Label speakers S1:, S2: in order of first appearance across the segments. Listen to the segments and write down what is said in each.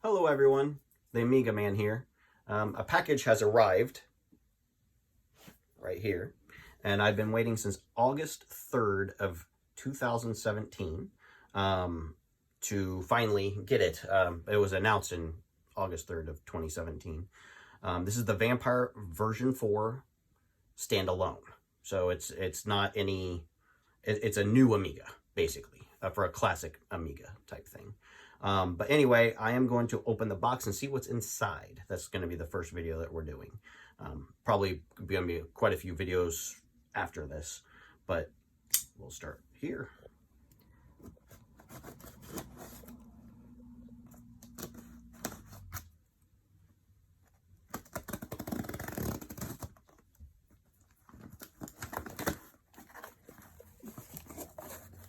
S1: Hello everyone, the Amiga Man here. A package has arrived right here, and I've been waiting since August 3rd of 2017 to finally get it. It was announced in August 3rd of 2017. This is the Vampire version 4 Standalone. So it's not any, it's a new Amiga, basically, for a classic Amiga type thing. But anyway, I am going to open the box and see what's inside. That's going to be the first video that we're doing. Probably going to be quite a few videos after this, but we'll start here.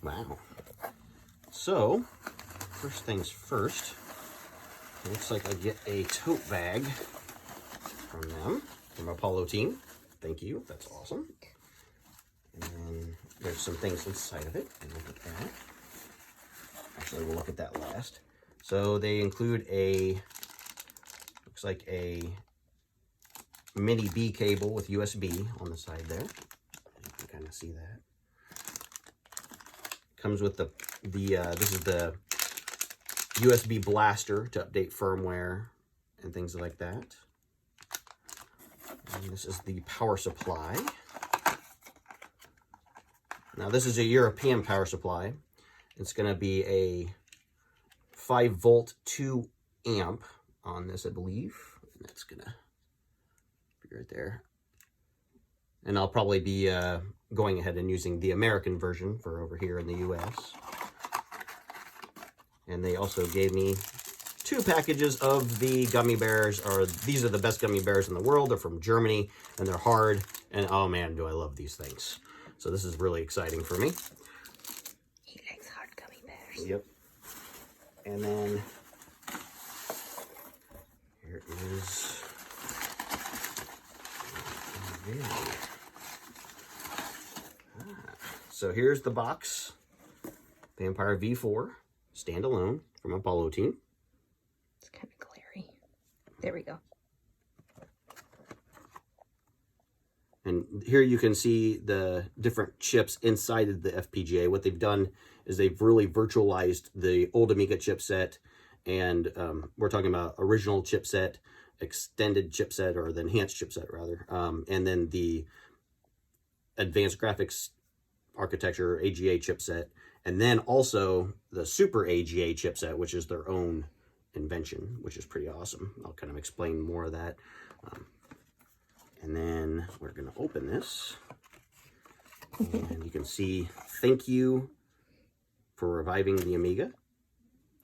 S1: Wow. So, first things first, it looks like I get a tote bag from them, from Apollo team. Thank you, that's awesome. And then there's some things inside of it, and look at that. Actually, we'll look at that last. So they include a, looks like a mini B cable with USB on the side there. You can kind of see that. Comes with this is the USB blaster to update firmware and things like that. And this is the power supply. Now this is a European power supply. It's going to be a 5 volt 2 amp on this, I believe. And that's going to be right there. And I'll probably be going ahead and using the American version for over here in the US. And they also gave me 2 packages of the gummy bears. These are the best gummy bears in the world. They're from Germany, and they're hard. And oh man, do I love these things. So this is really exciting for me.
S2: He likes hard gummy bears.
S1: Yep. And then here is... So here's the box. Vampire V4 Standalone from Apollo team.
S2: It's kind of glary. There we go.
S1: And here you can see the different chips inside of the FPGA. What they've done is they've really virtualized the old Amiga chipset, and we're talking about original chipset, extended chipset, or the enhanced chipset rather, and then the advanced graphics architecture AGA chipset, and then also the super AGA chipset, which is their own invention, which is pretty awesome. I'll kind of explain more of that. And then we're going to open this, and you can see thank you for reviving the Amiga,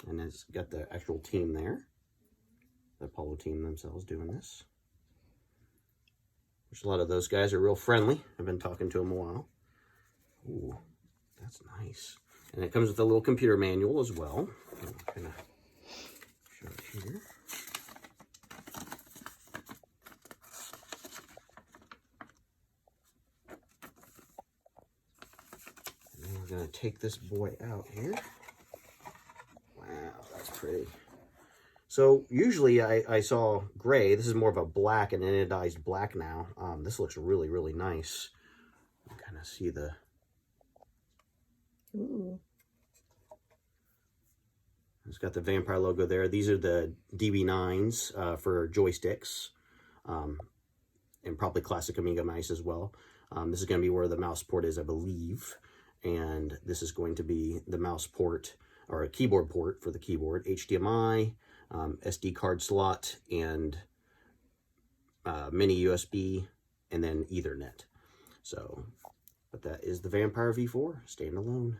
S1: and it's got the actual team there, the Apollo team themselves doing this. Which a lot of those guys are real friendly. I've been talking to them a while. Ooh, that's nice. And it comes with a little computer manual as well. I'm gonna show it here. And then we're gonna take this boy out here. Wow, that's pretty. So usually I saw gray. This is more of a black, an anodized black now. This looks really, really nice. You can kind of see the...
S2: Ooh.
S1: It's got the Vampire logo there. These are the DB9s for joysticks, and probably classic Amiga mice as well. This is going to be where the mouse port is, I believe. And this is going to be the mouse port, or a keyboard port for the keyboard, HDMI, SD card slot, and mini USB, and then Ethernet. So, but that is the Vampire V4 Standalone.